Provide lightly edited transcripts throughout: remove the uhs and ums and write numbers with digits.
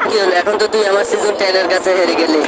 কি হলো এখন তো তুই আমার সিজন 10 এর কাছে হেরে গেলি।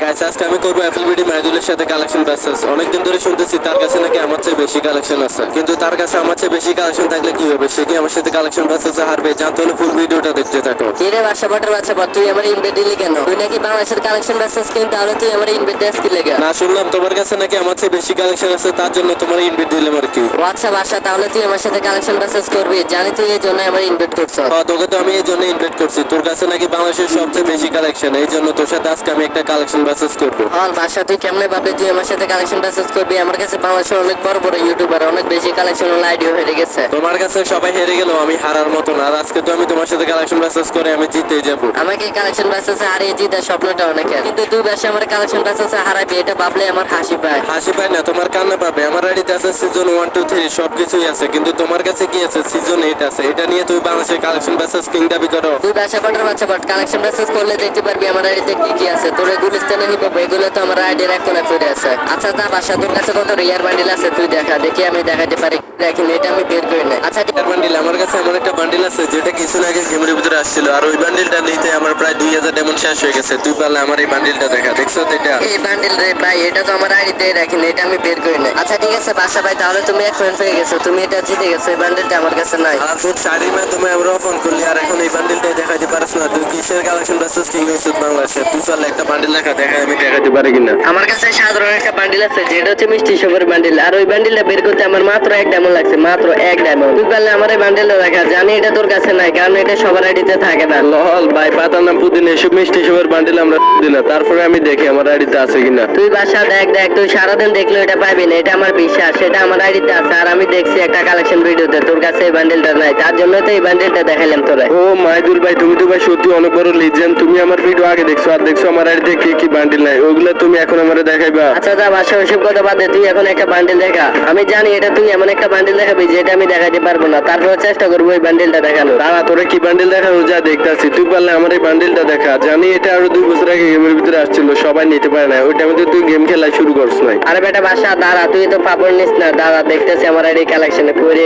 গাইস আজকে আমি করবো এফএলবিডি মাইদুলের সাথে কালেকশন ভার্সেস। অনেকদিন ধরে শুনতেছি তার কাছে নাকি আমার চেয়ে বেশি কালেকশন আছে, কিন্তু তার কাছে আমার চেয়ে বেশি কালেকশন থাকলে কি হবে, সে কি আমার সাথে কালেকশন ভার্সেসে হারবে? জানতে হলে ফুল ভিডিওটা দেখতে থাকো। কি রে বাসা বাচ্চা তুই আমার ইনভাইট দিলি কেন? তুই নাকি বাংলাদেশের কালেকশন ভার্সেস কিং, তাহলে তুই আমার ইনভাইট দিস কি লাগা? না, শুনলাম তোমার কাছে নাকি আমার চেয়ে বেশি কালেকশন আছে, তার জন্য তোমার ইনভাইট দিলাম আর কি। ও আচ্ছা বাসা, তাহলে তুই আমার সাথে কালেকশন ভার্সেস করবি, জানি তুই এই জন্য আমার ইনভাইট করছ। হ্যাঁ, তোকে তো আমি এই জন্য ইনভাইট করছি, তোর কাছে নাকি বাংলাদেশের সবচেয়ে বেশি কালেকশন, এই জন্য তোর সাথে আজকে আমি একটা কালেকশন ভার্সেস করবো। হল বাসা, তুই কেমনে ভাবলি তুই আমার সাথে কালেকশন ভার্সেস করবি? আমার কাছে বাংলাদেশের অনেক বড় বড় ইউটিউবার, অনেক বেশি কালেকশন আইডিও হেরে গেছে। তোমার কাছে সবাই হেরে গেল, আমি হারার মতো না, আর আজকে তো আমি তোমার সাথে কালেকশন ভার্সেস করে আমি জিতেই যাবো। আমাকে কালেকশন ভার্সেসে হারিয়ে জিতার স্বপ্নটা অনেকের, কিন্তু তুই বাসা আমার কালেকশন ভার্সেসে হারাবি এটা ভাবলে আমার হাসি পায়। হাসি পায় না, তোমার কান্না পাবে। আমার আইডিতে আছে সিজন 1 2 3 সবকিছুই আছে, কিন্তু তোমার কাছে কি আছে? সিজন 8 আছে। এটা নিয়ে তুমি বাংলাদেশের কালেকশন ভার্সেস কিং দাবি করো? তুই বাসা বাচ্চা কালেকশন ভার্সেস করলে দেখতে পারবি আমার আইডিতে কি কি আছে। তোর গুলিস্তানে নিব, এগুলো তো আমার আইডির এক কোণে পড়ে আছে। আচ্ছা তা বাসা, তোর কাছে কত রিয়ার বান্ডিল আছে তুই দেখা, দেখি আমি দেখাতে পারি দেখি, এটা আমি বের করি না। আচ্ছা রিয়ার বান্ডিল আমার কাছে এমন একটা বান্ডিল আছে যেটা কিছুদিন আগে গেমের ভিতরে আসছিল, আর ওই বান্ডিলটা নিতে আমার প্রায় 2000 ডায়মন্ড শেষ হয়ে গেছে। তুই পারলে আমার এই বান্ডিলটা দেখা, দেখছো তো এটা? এই বান্ডিল রে ভাই, এটা তো আমার আইডিতে রাখিনি, এটা আমি বের করি না। আচ্ছা ঠিক আছে বাসা ভাই, তাহলে তুমি এক পয়েন্ট পেয়ে গেছো, তুমি এটা জিতে গেছো, এই বান্ডিলটা আমার কাছে নাই। আর তোর শাড়ির মাধ্যমে আমরা ফোন করলি, আর এখন এই বান্ডিলটাই দেখাতে পারছ না। তুই কিসের কালেকশন ভার্সেস কিং হয়েছে বাংলাদেশে? তুই পারলে একটা বান্ডিল দেখা, আমি দেখাতে পারি কিনা। আমার কাছে সাধারণ একটা বান্ডিল আছে যেটা হচ্ছে মিষ্টি সবের বান্ডিল, আর ওই বান্ডিলটা বের করতে আমার মাত্র 1 ডায়মন্ড লাগছে, মাত্র 1 ডায়মন্ড। তুই পারলে আমার এই বান্ডিলটা দেখা, জানি এটা তোর কাছে নাই, কারণ এটা সবার আইডিতে থাকে না। লল ভাই, পাতার নাম পুদিন এসব মিষ্টি সবের বান্ডিল আমরা দিই না, তারপরে আমি দেখি আমার আইডিতে আছে কিনা। তুই বাসা দেখ, তুই সারাদিন দেখলে এটা পাবি না, এটা আমার বিশ্বাস, এটা আমার আইডিতে আছে, আর আমি দেখছি একটা কালেকশন ভিডিওতে তোর কাছে এই বান্ডিলটা নাই, তার জন্য তো এই বান্ডিলটা দেখাইলাম তোরা। ও মাইদুল ভাই, তুমি তো ভাই সত্যি অনেক বড় লিজেন্ড। তুমি আমার ভিডিও আগে দেখছো, আর দেখছো আমার আইডিতে কি কি বান্ডিল নাই, ওগুলো তুমি এখন আমারে দেখাইবা? আচ্ছা যা বাসা, ওইসব কথা বাদ দে, তুই এখন একটা বান্ডিল দেখা। আমি জানি এটা তুই এমন একটা বান্ডিল দেখাবি যেটা আমি দেখাতে পারবো না, তারপরে চেষ্টা করবো এই বান্ডিলটা দেখানো। তারা তোরা কি বান্ডিল দেখানো যা দেখতাছি, তুই পারলে আমার এই বান্ডিলটা দেখা। জানি এটা আরো 2 বছর আগে গেমের ভিতরে আসছিল, সবাই নিতে পারে না, ওই টাইমে তুই গেম খেলা শুরু করছ নাই। আরে বেটা বাসা দাঁড়া, তুই তো পাপড় নিস না, দাঁড়া দেখতেছি আমার আইডি কালেকশনে করে।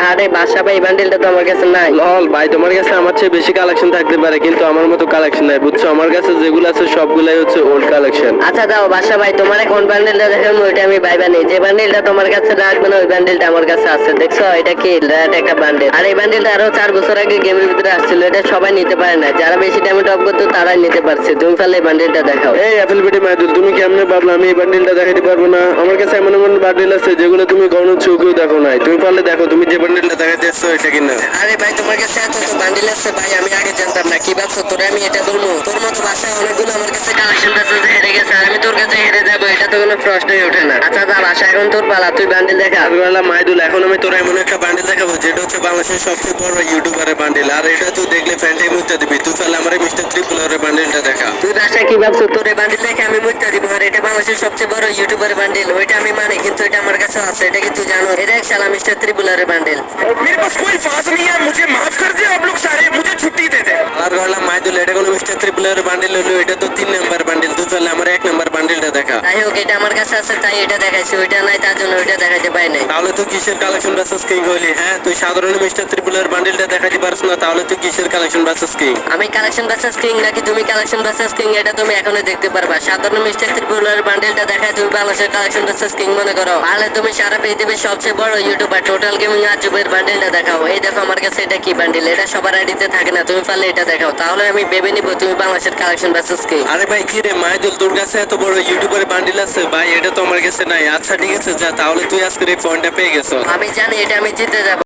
আরে বাসা ভাই, এই বান্ডিলটা তো আমার কাছে নাই। লল ভাই, তোমার কাছে আমার চেয়ে বেশি কালেকশন থাকতে পারে, কিন্তু আমার মতো কালেকশন নাই, বুঝছো? আমার কাছে যেগুলো আছে সবগুলাই হচ্ছে ওল্ড কালেকশন। আচ্ছা দাও বাসা ভাই, তোমার কোন বান্ডিলটা দেখাবো ওইটা আমি ভাইবা নেই, যে বান্ডিলটা তোমার কাছে রাখবে না ওই বান্ডিলটা আমার কাছে আছে। দেখছো এটা কি রেড একটা বান্ডিল, আর এই বান্ডিলটা আরো 4 বছর আগে গেমের ভিতরে আসছিল, এটা সবাই নিতে পারে না, যারা বেশি টাইমে টপ করতো তারাই নিতে পারছে। তুমি পারলে এই বান্ডিলটা দেখাও। এই এফএলবিডি মাইদুল, তুমি কেমনে ভাবলা আমি এই বান্ডিলটা দেখাতে পারবো না? আমার কাছে এমন এমন বান্ডিল আছে যেগুলো তুমি কখনো চোখেও দেখো নাই। তুমি পারলে দেখো, তুমি যে বান্ডিলটা দেখাতে আসছো এটা কিনা। আরে ভাই, তোমার কাছে এত তো বান্ডিল আছে ভাই, আমি আগে জানতাম না। কি ভাবছো তোরে আমি এটা বলবো? তোর মতো বাসায় অনেকগুলো আমার কাছে কালেকশন আছে যে হেরে গেছে, আর আমি তোর কাছে হেরে যাবো, এটা তো কোনো প্রশ্নই ওঠে না। আচ্ছা যা বাসা, এখন তোর পালা, তুই বান্ডিল দেখা। আমি বললাম মাইদুল, এখন আমি তোর এমন একটা বান্ডিল দেখাবো যেটা হচ্ছে বাংলাদেশের সবচেয়ে বড় ইউটিউবারের বান্ডিল, আর এটা তুই দেখলে ফ্যান্টাই মুক্তা দিবি। তুই পারলে আমার মিস্টার ত্রিপুলারের বান্ডিলটা দেখা। তুই বাসায় কি ভাবছো তোর এই বান্ডিল দেখে আমি মুক্তা দিব? আর এটা বাংলাদেশের সবচেয়ে বড় ইউটিউবারের বান্ডিল, ওইটা আমি মানি, কিন্তু এটা আমার কাছে আছে, এটা কি তুই জানো? এটা এক শালা মিস্টার ত্রিপুলারের বান্ডিল। मेरे पास कोई फास नहीं है, मुझे माफ कर दे आप लोग सारे, मुझे छुट्टी दे दे। আর বললাম মাইদুল, এটা কোনো মিস্টার ত্রিপুলারের বান্ডিল হলো, এটা তো 3 নাম্বার বান্ডিল। তুই পারলে আমার 1 নাম্বার বান্ডিলটা দেখা। যাই হোক, এটা আমার কাছে আছে তাই এটা দেখাইছি, ওইটা নাই তার জন্য ওইটা দেখাইতে পাই নাই। তাহলে তুই কিসের কালেকশন ভার্সেস কিং হইলি? হ্যাঁ, তুই সাধারণ মিস্টার ত্রিপুলার বান্ডিলটা দেখাতে পারছ না, তাহলে তুই কিসের কালেকশন ভার্সেস কিং? আমি কালেকশন ভার্সেস কিং নাকি তুমি কালেকশন ভার্সেস কিং, এটা তুমি এখনই দেখতে পারবা। সাধারণ মিস্টার ত্রিপুলার বান্ডিলটা দেখায় তুমি বাংলাদেশের কালেকশন ভার্সেস কিং মনে করো, তাহলে তুমি সারা পৃথিবীর সবচেয়ে বড় ইউটিউবার টোটাল গেমিং আজুবের বান্ডিলটা দেখাও। এই দেখো আমার কাছে এটা কি বান্ডিল, এটা সবার আইডিতে থাকে না, তুমি পারলে এটা দেখাও, তাহলে আমি ভেবে নিব তুমি বাংলাদেশের কালেকশন ভার্সেস কিং। আরে ভাই কি রে মাইদুল, তোর কাছে এত বড় ইউটিউবের বান্ডিল আছে ভাই, এটা তো আমার কাছে নাই। আচ্ছা ঠিক আছে যা, তাহলে তুই আজকে এই পয়েন্টটা পেয়ে গেছো। আমি জানি এটা আমি জিতে যাবো,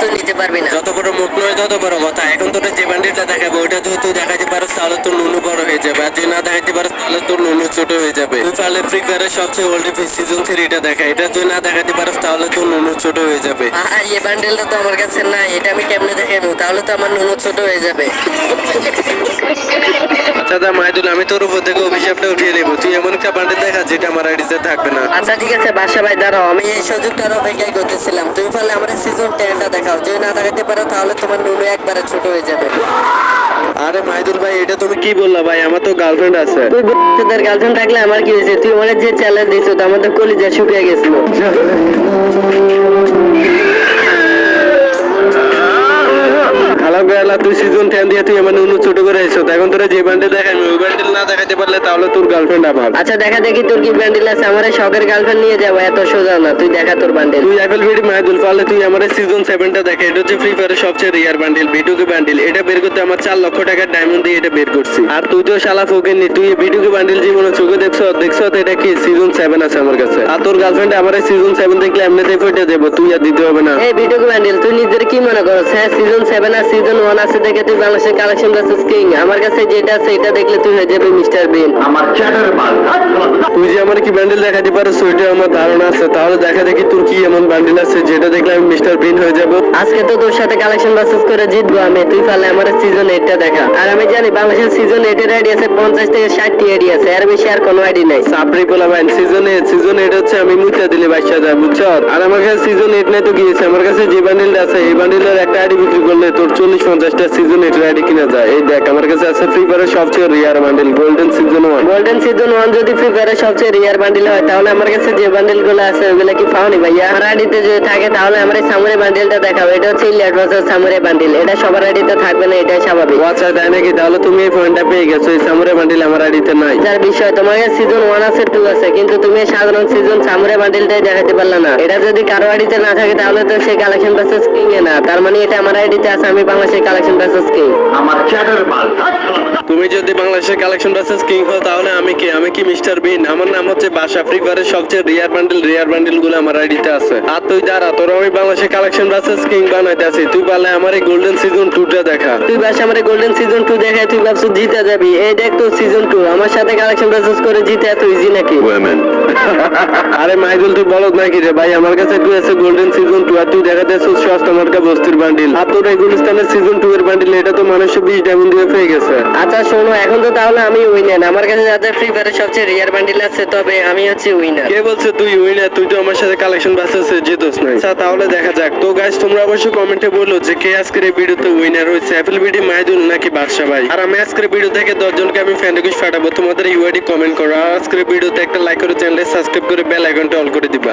তুই নিতে পারবি না। যত বড় মুখ নয় তত বড় কথা। এখন তোর যে বান্ডিলটা দেখাবো ওইটা যদি তুই দেখাতে পারস তাহলে তোর নুনু বড় হয়ে যাবে, আর যদি না দেখাতে পারস তাহলে তোর নুনু ছোট হয়ে যাবে। তুই তাহলে ফ্রি ফায়ারের সবচেয়ে ওল্ড সিজন 3টা দেখা, এটা যদি না দেখাতে পারস তাহলে তোর নুনু ছোট হয়ে যাবে। আর এই বান্ডেলটা তো আমার কাছে নাই, এটা আমি কেমনে দেখাবো? তাহলে তো আমার নুনু ছোট হয়ে যাবে। আচ্ছা দা মাইদুল, আমি তোর উপর থেকে অভিশাপটা উঠিয়ে নেবো। তুই এমন একটা বান্ডিল দেখা যেটা আমার আইডিতে থাকবে না। আচ্ছা ঠিক আছে বাসা ভাই, দাঁড়াও, আমি এই সুযোগটার অপেক্ষাই করতেছিলাম। তুমি পারলে আমার সিজন 10টা দেখাও, যদি না দেখাতে পারো তাহলে তোমার নুনু একবারে ছোট হয়ে যাবে। আরে মাইদুল ভাই, এটা তুমি কি বললা ভাই? আমার তো গার্লফ্রেন্ড আছে। তুই তোদের গার্লফ্রেন্ড থাকলে আমার কি হয়েছে? তুই আমার যে চ্যালেঞ্জ দিছো তো আমাদের কলিজা শুকিয়ে গেছিল। শালা তুই সিজন 10 দিয়ে তুই আমার নুনু ছোট করে আইছো এখন তোরা যে বান্ডেল দেখাই ওই বান্ডেল না দেখাতে পারলে তাহলে তোর গার্লফ্রেন্ড আবার আচ্ছা দেখা দেখি তোর কি বান্ডিল আছে, আমার এই শখের গার্লফ্রেন্ড নিয়ে যাবো, এত সোজা না, তুই দেখা তোর বান্ডিল। তুই অ্যাপেল ভিডি মাহদুল পারলে তুই আমার সিজন 7টা দেখা। এটা হচ্ছে ফ্রি ফায়ারের সবচেয়ে রিয়ার বান্ডেল ভিডিওকে বান্ডেল। এটা বের করতে আমার 4 লক্ষ টাকার ডায়মন্ড দিয়ে এটা বের করছি। আর তুই তো শালা ফোকেননি, তুই এই ভিডিওকে বান্ডেল জীবনে চোখে দেখছো তো এটা কি সিজন 7 আছে আমার কাছে। আর তোর গার্লফ্রেন্ড আমার সিজন 7 দেখলে এমনিতেই ফটো দেবো, তুই আর দিতে হবে না। এই ভিডিও বান্ডিল তুই নিজের কি মনে করছ? হ্যাঁ সিজন 7 আর সিজন 1 আছে দেখে তুই বাংলাদেশের কালেকশন ভার্সেস কিং, আমার কাছে যেটা আছে এটা দেখলে তুই হয়ে যাবে মিস্টার বিন। তুই যে আমার কি বান্ডেল দেখাতে পারো সেটা আমার ধারণা আছে, তাহলে দেখা দেখি তোর কি এমন বান্ডেল আছে যেটা দেখলে আমি মিস্টার বিন হয়ে যাব। আজকে তো তোর সাথে কালেকশন ভার্সেস করে জিতবো আমি, তুই পারলে আমার সিজন 8টা দেখা। আর আমি জানি বাংলাদেশের সিজন 8 এর আইডি আছে 50 থেকে 60টি আইডি আছে, আর বেশি আর কোনো আইডি নাই। সাপরি পোলা ভাই সিজন 8 হচ্ছে আমি মুইতা দিলে 22,000 বুঝছো। আর আমার কাছে সিজন 8 নাই তো গিয়েছে, আমার কাছে যে বান্ডেলটা আছে এই বান্ডেলের একটা আইডি বিক্রি করলে তোর 40-50টা সিজন 8 এর আইডি কিনা যায়। এই দেখ আমার কাছে আছে ফ্রি ফায়ারের সবচেয়ে rare bundle golden season 1। Golden season 1 যদি ফ্রি ফায়ারের সবচেয়ে রিয়ার বান্ডিল হয় তাহলে আমার কাছে যে বান্ডিল গুলো আছে ওগুলো কি পাওনি ভাইয়া? আমার আইডিতে যদি থাকে তাহলে আমার এই সামুরে বান্ডিলটা দেখাও। এটা হচ্ছে ইলিয়াট ভার্সেস সামুরে বান্ডিল, এটা সবার আইডিতে থাকবে না, এটাই স্বাভাবিক। ও আচ্ছা তাই নাকি, তাহলে তুমি এই পয়েন্টটা পেয়ে গেছো। এই সামুরে বান্ডেল আমার আইডিতে নাই। যার বিষয় তোমার কাছে সিজন 1 আছে 2 আছে, কিন্তু তুমি এই সাধারণ সিজন সামুরে বান্ডিলটাই দেখাতে পারলে না। এটা যদি কারো আইডিতে না থাকে তাহলে তো সেই কালেকশন ভার্সেস কিং এ না, তার মানে এটা আমার আইডিতে আছে, আমি বাংলাদেশের কালেকশন ভার্সেস কিং। তুমি যদি বাংলাদেশের কালেকশন ভার্সেস কিং হও তাহলে আমি কি? আমি কি মিস্টার বিন? আমার নাম হচ্ছে বাসা। ফ্রি ফায়ারের সবচেয়ে রিয়ার বান্ডেল গুলো আমার আইডিতে আছে। আর তুই দাঁড়া, তোর আমি বাংলাদেশের কালেকশন ভার্সেস কিং বানাইতে আছি। তুই পারলে আমার এই গোল্ডেন সিজন 2টা দেখা। তুই বাস আমার গোল্ডেন সিজন 2 দেখায় তুই ভাবছো জিতে যাবি? এই দেখ তো সিজন 2 আমার সাথে কালেকশন ভার্সেস করে জিতে এত ইজি নাকি? আরে মাইদুল তুই বলদ নাকি রে ভাই? আমার কাছে তুই আছে গোল্ডেন সিজন 2 আর তুই দেখাতে আসছিস সস্তা মার্কা বস্তির বান্ডিল। আর তোর এই গুলিস্তানের সিজন 2 এর বান্ডিল এটা তো মানুষ 20 ডায়মন্ড দিয়ে পেয়ে গেছে। আচ্ছা শোনো, এখন তো তাহলে আমি উইনার। আমার কাছে যাতে ফ্রি ফায়ারের সবচেয়ে রিয়ার বান্ডিল আছে, তবে আমি হচ্ছে উইনার। কে বলছে তুই উইনার? তুই তো আমার সাথে কালেকশন ভার্সেস জিতোস নাই। আচ্ছা তাহলে দেখা যাক। তো গাইস তোমরা অবশ্যই কমেন্টে বলো যে কে আজকের এই ভিডিওতে উইনার হয়েছে, অ্যাপল ভিডি মাইদুল নাকি বাদশা ভাই। আর আমি আজকের ভিডিও থেকে 10 জনকে আমি ফ্রেন্ড রিকোয়েস্ট পাঠাবো, তোমাদের ইউআইডি কমেন্ট করো। আর আজকের ভিডিওতে একটা লাইক করে চ্যানেলে সাবস্ক্রাইব করে বেল আইকনটা অল করে দিবা।